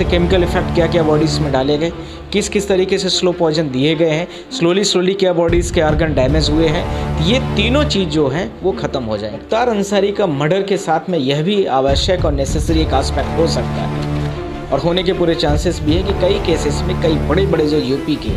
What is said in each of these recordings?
से chemical effect क्या क्या बॉडीज़ में डाले गए, किस किस तरीके से स्लो पॉइजन दिए गए हैं, स्लोली क्या बॉडीज़ के ऑर्गन डैमेज हुए हैं, ये तीनों चीज़ जो है वो ख़त्म हो जाए। मुख्तार अंसारी का मर्डर के साथ में यह भी आवश्यक और नेसेसरी एक आस्पेक्ट हो सकता है और होने के पूरे चांसेस भी है कि कई केसेस में कई बड़े बड़े जो यूपी के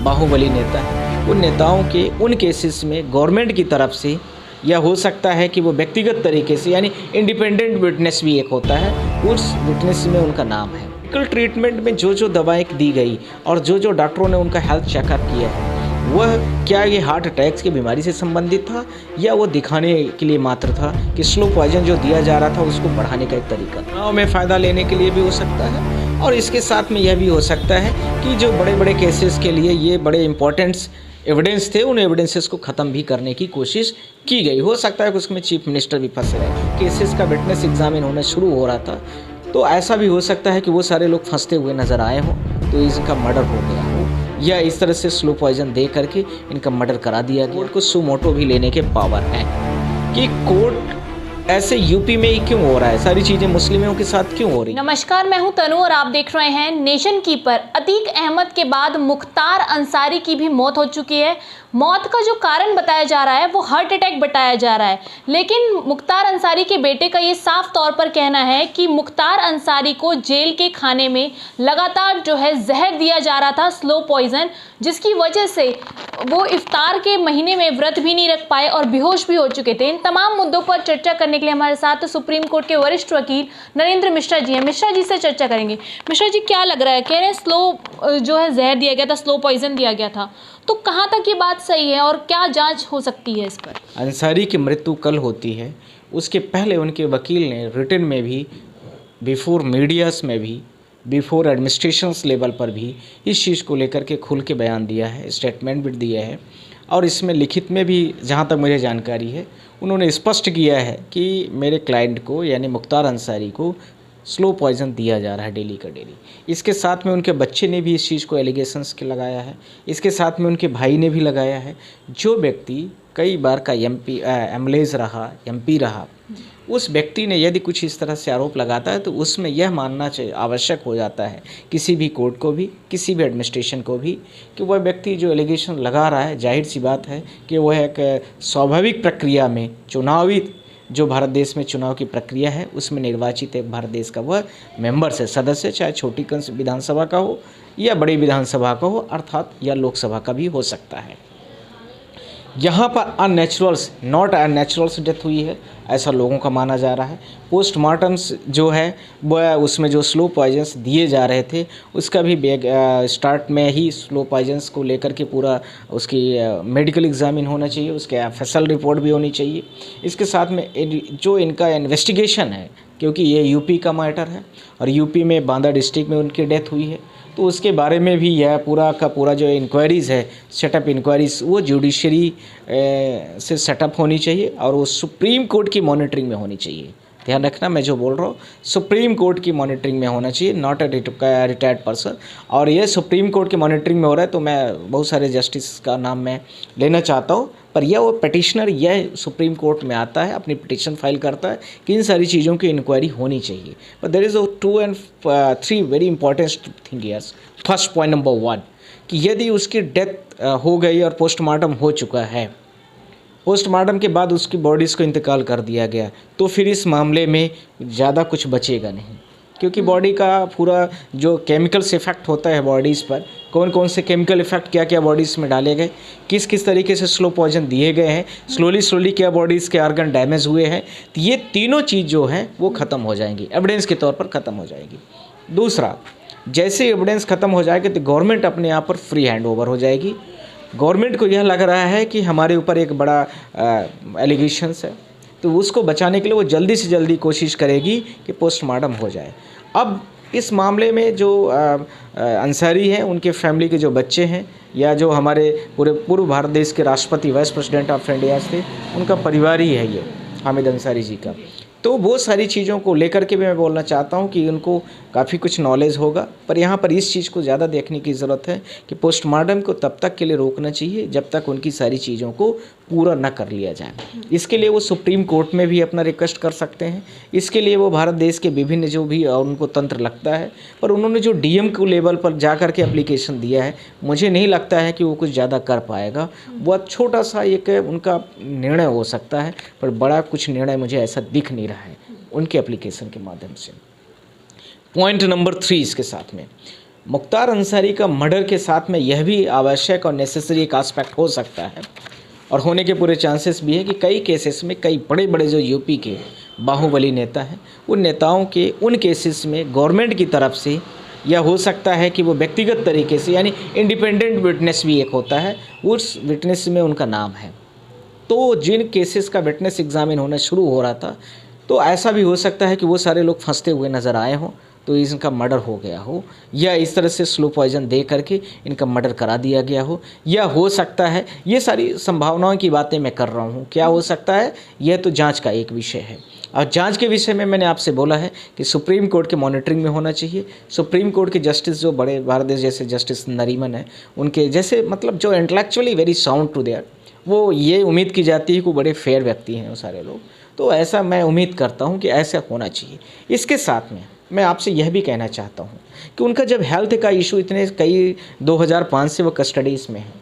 बाहुबली नेता हैं उन नेताओं के उन केसेस में गवर्नमेंट की तरफ से या हो सकता है कि वो व्यक्तिगत तरीके से यानी इंडिपेंडेंट विटनेस भी एक होता है, उस विटनेस में उनका नाम है। मेडिकल ट्रीटमेंट में जो जो दवाएं दी गई और जो जो डॉक्टरों ने उनका हेल्थ चेकअप किया है वह क्या ये हार्ट अटैक्स की बीमारी से संबंधित था या वो दिखाने के लिए मात्र था कि स्लो पॉइजन जो दिया जा रहा था उसको बढ़ाने का एक तरीका चुनाव में फ़ायदा लेने के लिए भी हो सकता है। और इसके साथ में यह भी हो सकता है कि जो बड़े बड़े केसेस के लिए ये बड़े इंपॉर्टेंट्स एविडेंस थे उन एविडेंसेस को ख़त्म भी करने की कोशिश की गई। हो सकता है कि उसमें चीफ मिनिस्टर भी फंसे रहे, केसेस का विटनेस एग्जामिन होना शुरू हो रहा था तो ऐसा भी हो सकता है कि वो सारे लोग फंसते हुए नज़र आए हों तो इसका मर्डर हो गया हो या इस तरह से स्लो पॉइजन दे करके इनका मर्डर करा दिया गया। कोर्ट को सुमोटो भी लेने के पावर है कि कोर्ट ऐसे यूपी में ही क्यों हो रहा है, सारी चीज़ें मुस्लिमों के साथ क्यों हो रही। नमस्कार, मैं हूं तनु और आप देख रहे हैं नेशन कीपर। अतीक अहमद के बाद मुख्तार अंसारी की भी मौत हो चुकी है। मौत का जो कारण बताया जा रहा है वो हार्ट अटैक बताया जा रहा है, लेकिन मुख्तार अंसारी के बेटे का ये साफ तौर पर कहना है कि मुख्तार अंसारी को जेल के खाने में लगातार जो है जहर दिया जा रहा था, स्लो पॉइजन, जिसकी वजह से वो इफ्तार के महीने में व्रत भी नहीं रख पाए और बेहोश भी हो चुके थे। इन तमाम मुद्दों पर चर्चा करने के लिए हमारे साथ सुप्रीम कोर्ट के वरिष्ठ वकील नरेंद्र मिश्रा जी हैं। मिश्रा जी से चर्चा करेंगे। मिश्रा जी, क्या लग रहा है, कह रहे हैं स्लो जो है जहर दिया गया था, स्लो पॉइजन दिया गया था, तो कहाँ तक ये बात सही है और क्या जांच हो सकती है इस पर? अंसारी की मृत्यु कल होती है, उसके पहले उनके वकील ने रिटन में भी, बिफोर मीडियास में भी, बिफोर एडमिनिस्ट्रेशंस लेवल पर भी इस चीज़ को लेकर के खुल के बयान दिया है, स्टेटमेंट भी दिया है और इसमें लिखित में भी जहाँ तक मुझे जानकारी है उन्होंने स्पष्ट किया है कि मेरे क्लाइंट को यानी मुख्तार अंसारी को स्लो पॉइजन दिया जा रहा है डेली का डेली। इसके साथ में उनके बच्चे ने भी इस चीज़ को एलिगेशंस के लगाया है, इसके साथ में उनके भाई ने भी लगाया है। जो व्यक्ति कई बार का एमएलए रहा, एमपी रहा, उस व्यक्ति ने यदि कुछ इस तरह से आरोप लगाता है तो उसमें यह मानना चाहिए, आवश्यक हो जाता है किसी भी कोर्ट को भी, किसी भी एडमिनिस्ट्रेशन को भी, कि वह व्यक्ति जो एलिगेशन लगा रहा है, जाहिर सी बात है कि वह एक स्वाभाविक प्रक्रिया में चुनावी जो भारत देश में चुनाव की प्रक्रिया है उसमें निर्वाचित एक भारत देश का वह मेंबर से सदस्य, चाहे छोटी विधानसभा का हो या बड़ी विधानसभा का हो, अर्थात या लोकसभा का भी हो सकता है। यहाँ पर अननेचुरल्स, नॉट अननेचुरल्स डेथ हुई है ऐसा लोगों का माना जा रहा है। पोस्टमार्टम्स जो है वह उसमें जो स्लो पॉइजन्स दिए जा रहे थे उसका भी स्टार्ट में ही स्लो पॉइजन्स को लेकर के पूरा उसकी मेडिकल एग्जामिन होना चाहिए, उसके एफएसएल रिपोर्ट भी होनी चाहिए। इसके साथ में जो इनका इन्वेस्टिगेशन है, क्योंकि ये यूपी का मैटर है और यूपी में बांदा डिस्ट्रिक्ट में उनकी डेथ हुई है, तो उसके बारे में भी यह पूरा का पूरा जो इंक्वायरीज़ है, सेटअप इंक्वायरीज, वो जुडिशरी से सेटअप होनी चाहिए और वो सुप्रीम कोर्ट की मॉनिटरिंग में होनी चाहिए। ध्यान रखना मैं जो बोल रहा हूँ सुप्रीम कोर्ट की मॉनिटरिंग में होना चाहिए, नॉट अ रिटायर्ड पर्सन। और ये सुप्रीम कोर्ट की मॉनिटरिंग में हो रहा है तो मैं बहुत सारे जस्टिस का नाम मैं लेना चाहता हूँ, पर यह वो पिटिशनर यह सुप्रीम कोर्ट में आता है, अपनी पिटिशन फाइल करता है कि इन सारी चीज़ों की इंक्वायरी होनी चाहिए। But there is 2 and 3 very important thing here's. First point number 1 कि यदि उसकी डेथ हो गई और पोस्टमार्टम हो चुका है, पोस्टमार्टम के बाद उसकी बॉडीज़ को इंतकाल कर दिया गया, तो फिर इस मामले में ज़्यादा कुछ बचेगा नहीं, क्योंकि बॉडी का पूरा जो केमिकल्स इफ़ेक्ट होता है बॉडीज़ पर, कौन कौन से केमिकल इफ़ेक्ट क्या क्या बॉडीज़ में डाले गए, किस किस तरीके से स्लो पॉइजन दिए गए हैं, स्लोली क्या बॉडीज़ के ऑर्गन डैमेज हुए हैं, तो ये तीनों चीज़ जो हैं वो ख़त्म हो जाएंगी, एविडेंस के तौर पर ख़त्म हो जाएगी। दूसरा, जैसे एविडेंस ख़त्म हो जाएगी तो गवर्नमेंट अपने आप पर फ्री हैंड ओवर हो जाएगी। गवर्नमेंट को यह लग रहा है कि हमारे ऊपर एक बड़ा एलिगेशंस है, तो उसको बचाने के लिए वो जल्दी से जल्दी कोशिश करेगी कि पोस्टमार्टम हो जाए। अब इस मामले में जो अंसारी हैं, उनके फैमिली के जो बच्चे हैं या जो हमारे पूरे पूर्व भारत देश के राष्ट्रपति वाइस प्रेसिडेंट ऑफ इंडिया थे, उनका परिवार ही है ये हामिद अंसारी जी का। तो वो सारी चीज़ों को लेकर के भी मैं बोलना चाहता हूँ कि उनको काफ़ी कुछ नॉलेज होगा, पर यहाँ पर इस चीज़ को ज़्यादा देखने की ज़रूरत है कि पोस्टमार्टम को तब तक के लिए रोकना चाहिए जब तक उनकी सारी चीज़ों को पूरा न कर लिया जाए। इसके लिए वो सुप्रीम कोर्ट में भी अपना रिक्वेस्ट कर सकते हैं, इसके लिए वो भारत देश के विभिन्न जो भी उनको तंत्र लगता है, पर उन्होंने जो डीएम को लेवल पर जा कर के एप्लीकेशन दिया है, मुझे नहीं लगता है कि वो कुछ ज़्यादा कर पाएगा। बहुत छोटा सा एक उनका निर्णय हो सकता है, पर बड़ा कुछ निर्णय मुझे ऐसा दिख नहीं रहा है उनके एप्लीकेशन के माध्यम से। पॉइंट नंबर 3 इसके साथ में मुख्तार अंसारी का मर्डर के साथ में यह भी आवश्यक और नेसेसरी एक एस्पेक्ट हो सकता है, और होने के पूरे चांसेस भी है कि कई केसेस में कई बड़े बड़े जो यूपी के बाहुबली नेता हैं, उन नेताओं के उन केसेस में गवर्नमेंट की तरफ से, या हो सकता है कि वो व्यक्तिगत तरीके से, यानी इंडिपेंडेंट विटनेस भी एक होता है, उस विटनेस में उनका नाम है। तो जिन केसेस का विटनेस एग्जामिन होना शुरू हो रहा था, तो ऐसा भी हो सकता है कि वो सारे लोग फंसते हुए नज़र आए हों, तो इनका मर्डर हो गया हो, या इस तरह से स्लो पॉइजन दे करके इनका मर्डर करा दिया गया हो, या हो सकता है, ये सारी संभावनाओं की बातें मैं कर रहा हूँ, क्या हो सकता है, यह तो जांच का एक विषय है। और जांच के विषय में मैंने आपसे बोला है कि सुप्रीम कोर्ट के मॉनिटरिंग में होना चाहिए। सुप्रीम कोर्ट के जस्टिस जो बड़े भारत देश जैसे जस्टिस नरीमन है, उनके जैसे मतलब जो intellectually very sound to there, वो ये उम्मीद की जाती है कि वो बड़े फेयर व्यक्ति हैं वो सारे लोग, तो ऐसा मैं उम्मीद करता हूँ कि ऐसा होना चाहिए। इसके साथ में मैं आपसे यह भी कहना चाहता हूँ कि उनका जब हेल्थ का इशू इतने कई 2005 से वो कस्टडीज़ में है,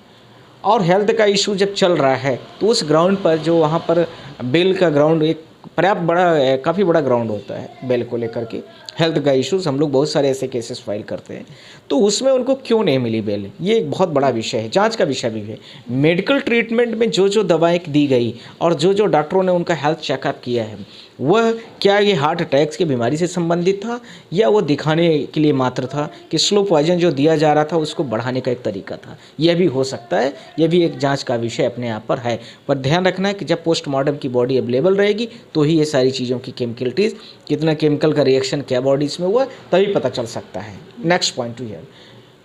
और हेल्थ का इशू जब चल रहा है, तो उस ग्राउंड पर जो वहाँ पर बेल का ग्राउंड एक पर्याप्त बड़ा, काफ़ी बड़ा ग्राउंड होता है बेल को लेकर के, हेल्थ का इश्यूज़ हम लोग बहुत सारे ऐसे केसेस फाइल करते हैं, तो उसमें उनको क्यों नहीं मिली बेल, ये एक बहुत बड़ा विषय है, जांच का विषय भी है। मेडिकल ट्रीटमेंट में जो जो दवाएं दी गई और जो जो डॉक्टरों ने उनका हेल्थ चेकअप किया है, वह क्या ये हार्ट अटैक्स की बीमारी से संबंधित था, या वो दिखाने के लिए मात्र था कि स्लो पॉइजन जो दिया जा रहा था उसको बढ़ाने का एक तरीका था, यह भी हो सकता है। यह भी एक जांच का विषय अपने आप पर है, पर ध्यान रखना है कि जब पोस्टमार्टम की बॉडी अवेलेबल रहेगी तो ही ये सारी चीज़ों की केमिकलिटीज़, कितना केमिकल का रिएक्शन क्या बॉडीज़ में हुआ, तभी पता चल सकता है। नेक्स्ट पॉइंट हियर,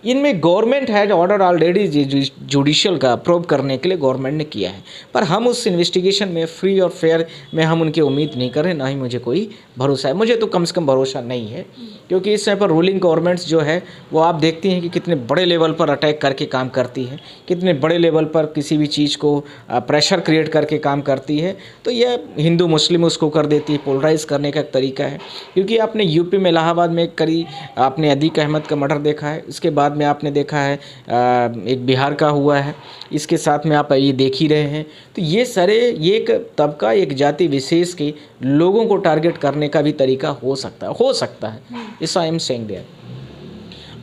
इनमें government had order already judicial का अप्रूव करने के लिए गवर्नमेंट ने किया है, पर हम उस इन्वेस्टिगेशन में फ्री और फेयर में हम उनकी उम्मीद नहीं कर रहे, ना ही मुझे कोई भरोसा है। मुझे तो कम से कम भरोसा नहीं है, क्योंकि इस समय पर रूलिंग गवर्नमेंट्स जो है वो आप देखती हैं कि कितने बड़े लेवल पर अटैक करके काम करती है, कितने बड़े लेवल पर किसी भी चीज़ को प्रेशर क्रिएट करके काम करती है। तो यह हिंदू मुस्लिम उसको कर देती है, पोलराइज करने का एक तरीका है। क्योंकि आपने यूपी में इलाहाबाद में आपने अदीक अहमद का मर्डर देखा है, इसके बाद में आपने देखा है एक बिहार का हुआ है, इसके साथ में आप ये देख ही रहे हैं। तो ये सारे ये एक तबका, एक जाति विशेष के लोगों को टारगेट करने का भी तरीका हो सकता है। इस I am saying their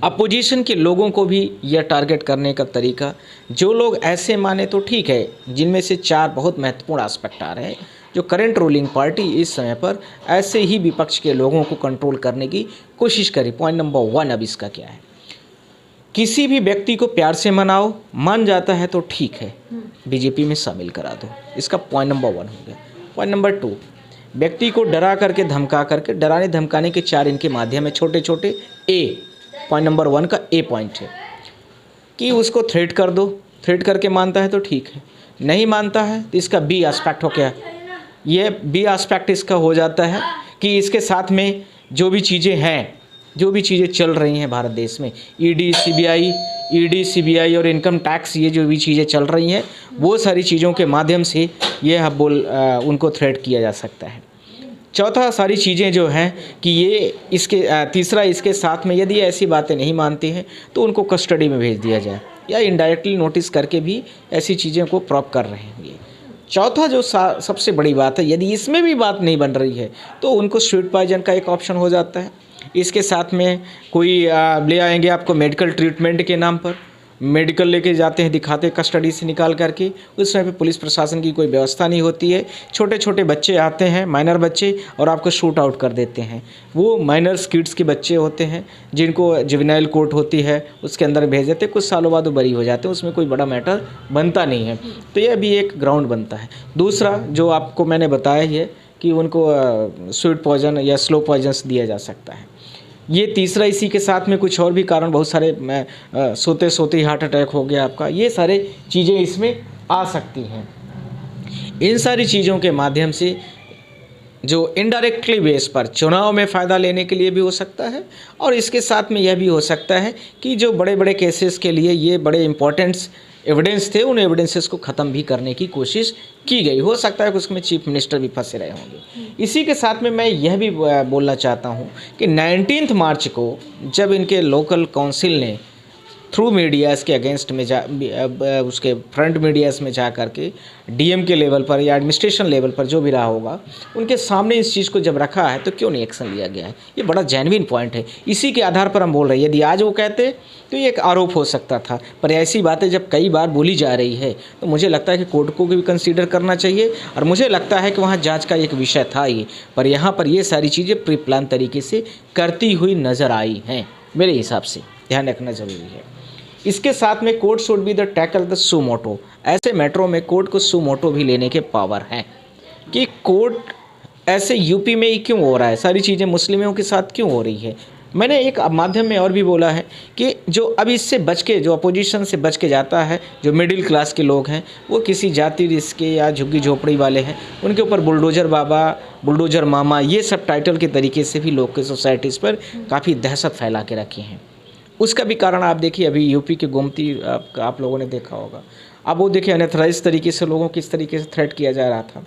opposition के लोगों को भी यह टारगेट करने का तरीका, जो लोग ऐसे माने तो ठीक है, जिनमें से 4 बहुत महत्वपूर्ण एस्पेक्ट आ रहे हैं। जो करंट रूलिंग पार्टी इस समय पर ऐसे ही विपक्ष के लोगों को कंट्रोल करने की कोशिश करी। पॉइंट नंबर 1 अब इसका क्या है, किसी भी व्यक्ति को प्यार से मनाओ, मान जाता है तो ठीक है, बीजेपी में शामिल करा दो। इसका पॉइंट नंबर 1 हो गया। पॉइंट नंबर 2, व्यक्ति को डरा करके धमका करके, डराने धमकाने के 4 इनके माध्यम है, छोटे छोटे ए। पॉइंट नंबर 1 का ए पॉइंट है कि उसको थ्रेट कर दो, थ्रेट करके मानता है तो ठीक है, नहीं मानता है तो इसका बी एस्पेक्ट हो गया। ये बी एस्पेक्ट इसका हो जाता है कि इसके साथ में जो भी चीज़ें हैं, जो भी चीज़ें चल रही हैं भारत देश में, ईडी सीबीआई और इनकम टैक्स, ये जो भी चीज़ें चल रही हैं, वो सारी चीज़ों के माध्यम से ये उनको थ्रेट किया जा सकता है। चौथा, सारी चीज़ें जो हैं कि ये इसके तीसरा, इसके साथ में यदि ऐसी बातें नहीं मानते हैं तो उनको कस्टडी में भेज दिया जाए, या इनडायरेक्टली नोटिस करके भी ऐसी चीज़ें को प्रूव कर रहे हैं। चौथा जो सबसे बड़ी बात है, यदि इसमें भी बात नहीं बन रही है तो उनको स्वीट पॉइजन का एक ऑप्शन हो जाता है। इसके साथ में कोई ले आएंगे आपको मेडिकल ट्रीटमेंट के नाम पर, मेडिकल लेके जाते हैं, दिखाते कस्टडी से निकाल करके, उस समय पे पुलिस प्रशासन की कोई व्यवस्था नहीं होती है। छोटे छोटे बच्चे आते हैं, माइनर बच्चे, और आपको शूट आउट कर देते हैं। वो माइनर किड्स के बच्चे होते हैं जिनको जुवेनाइल कोर्ट होती है उसके अंदर भेज देते, कुछ सालों बाद वो बरी हो जाते हैं, उसमें कोई बड़ा मैटर बनता नहीं है। तो यह भी एक ग्राउंड बनता है। दूसरा जो आपको मैंने बताया ही है कि उनको स्वीट पॉइजन या स्लो पॉइजन्स दिया जा सकता है। ये तीसरा, इसी के साथ में कुछ और भी कारण, बहुत सारे सोते सोते ही हार्ट अटैक हो गया आपका, ये सारे चीज़ें इसमें आ सकती हैं। इन सारी चीज़ों के माध्यम से जो इनडायरेक्टली बेस पर चुनाव में फ़ायदा लेने के लिए भी हो सकता है, और इसके साथ में यह भी हो सकता है कि जो बड़े बड़े केसेस के लिए ये बड़े इंपॉर्टेंट्स एविडेंस थे, उन एविडेंसेस को ख़त्म भी करने की कोशिश की गई। हो सकता है कि उसमें चीफ मिनिस्टर भी फंसे रहे होंगे। इसी के साथ में मैं यह भी बोलना चाहता हूँ कि 19 मार्च को जब इनके लोकल काउंसिल ने थ्रू मीडियाज़ के अगेंस्ट में उसके फ्रंट मीडियाज़ में जा करके डीएम के लेवल पर या एडमिनिस्ट्रेशन लेवल पर जो भी रहा होगा, उनके सामने इस चीज़ को जब रखा है तो क्यों नहीं एक्शन लिया गया है? ये बड़ा जेन्युइन पॉइंट है। इसी के आधार पर हम बोल रहे हैं। यदि आज वो कहते तो ये एक आरोप हो सकता था, पर ऐसी बातें जब कई बार बोली जा रही है तो मुझे लगता है कि कोर्ट को भी कंसीडर करना चाहिए, और मुझे लगता है कि वहाँ जाँच का एक विषय था ये, पर यहाँ पर ये सारी चीज़ें प्री प्लान तरीके से करती हुई नज़र आई हैं। मेरे हिसाब से ध्यान रखना ज़रूरी है। इसके साथ में court should be the tackle the suo motu. ऐसे मैटरों में कोर्ट को सू मोटो भी लेने के पावर हैं कि कोर्ट ऐसे यूपी में ही क्यों हो रहा है, सारी चीज़ें मुस्लिमों के साथ क्यों हो रही है। मैंने एक माध्यम में और भी बोला है कि जो अब इससे बच के, जो अपोजिशन से बच के जाता है, जो मिडिल क्लास के लोग हैं, वो किसी जाति रिस्क के या झुग्गी झोपड़ी वाले हैं, उनके ऊपर बुलडोजर बाबा, बुलडोजर मामा, ये सब टाइटल के तरीके से भी लोग के सोसाइटीज़ पर काफ़ी दहशत फैला के रखी हैं। उसका भी कारण आप देखिए, अभी यूपी के गोमती आप लोगों ने देखा होगा। अब वो देखिए अनऑथराइज तरीके से लोगों को किस तरीके से थ्रेट किया जा रहा था,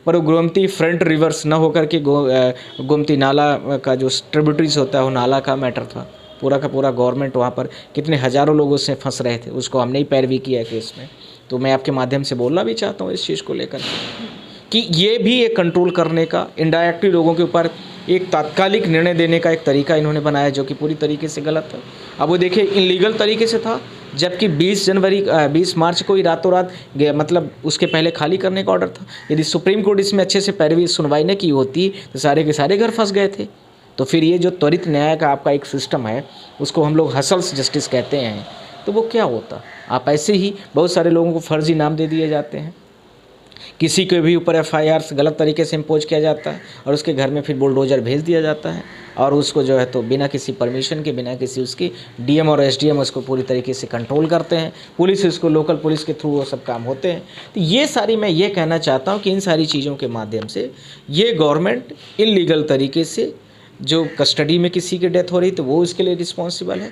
पर वो गोमती फ्रंट रिवर्स न होकर के गोमती नाला का जो ट्रिब्यूटरीज होता है, वो नाला का मैटर था। पूरा का पूरा गवर्नमेंट वहाँ पर कितने हज़ारों लोग उससे फंस रहे थे, उसको हमने ही पैरवी किया केस में। तो मैं आपके माध्यम से बोलना भी चाहता हूँ इस चीज़ को लेकर कि ये भी एक कंट्रोल करने का, इनडायरेक्टली लोगों के ऊपर एक तात्कालिक निर्णय देने का एक तरीका इन्होंने बनाया, जो कि पूरी तरीके से गलत है। अब वो देखिए इलीगल तरीके से था, जबकि 20 मार्च को ही रातों रात मतलब उसके पहले खाली करने का ऑर्डर था। यदि सुप्रीम कोर्ट इसमें अच्छे से पैरवी सुनवाई न की होती तो सारे के सारे घर फंस गए थे। तो फिर ये जो त्वरित न्याय का आपका एक सिस्टम है, उसको हम लोग हसल्स जस्टिस कहते हैं, तो वो क्या होता? आप ऐसे ही बहुत सारे लोगों को फर्जी नाम दे दिए जाते हैं, किसी के भी ऊपर FIR गलत तरीके से इम्पोज किया जाता है, और उसके घर में फिर बुलडोजर भेज दिया जाता है, और उसको जो है तो बिना किसी परमिशन के, बिना किसी उसकी DM और SDM उसको पूरी तरीके से कंट्रोल करते हैं। पुलिस इसको, लोकल पुलिस के थ्रू वो सब काम होते हैं। तो ये सारी, मैं ये कहना चाहता हूँ कि इन सारी चीज़ों के माध्यम से ये गवर्नमेंट इलीगल तरीके से, जो कस्टडी में किसी की डेथ हो रही तो वो इसके लिए रिस्पॉन्सिबल है,